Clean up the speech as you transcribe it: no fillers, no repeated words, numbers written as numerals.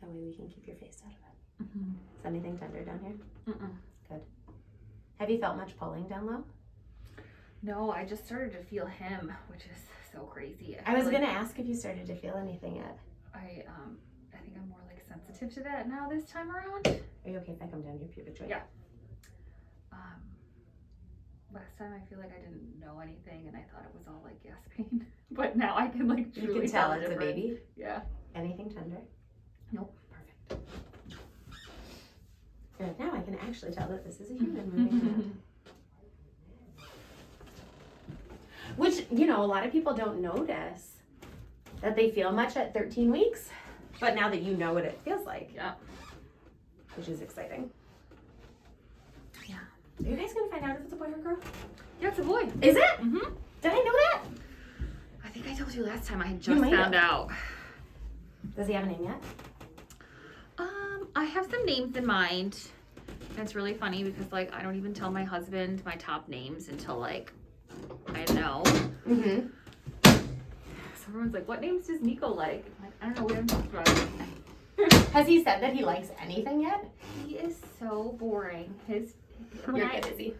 That way we can keep your face out of it. Mm-hmm. Is anything tender down here? Mm-mm. Good. Have you felt much pulling down low? No, I just started to feel him, which is so crazy. I was going to ask if you started to feel anything yet. I think I'm more like sensitive to that now this time around. Are you okay if I come down your pubic joint? Yeah. Last time I feel like I didn't know anything and I thought it was all like yes pain, but now I can like truly You can tell the it's a difference. baby? Yeah. Anything tender? Nope. Perfect. Good. Now I can actually tell that this is a human moving around. Which, you know, a lot of people don't notice that they feel much at 13 weeks, but now that you know what it feels like. Yeah. Which is exciting. Yeah. Are you guys gonna find out if it's a boy or girl? Yeah, it's a boy. Is it? Mm-hmm. Did I know that? I think I told you last time. I had You just might found have. out. Does he have a name yet? I have some names in mind. And it's really funny because like I don't even tell my husband my top names until like I know. Mm-hmm. So everyone's like, what names does Nico like? I'm like, I don't know, we haven't talked about it. Has he said that he likes anything yet? He is so boring. You're good, is he?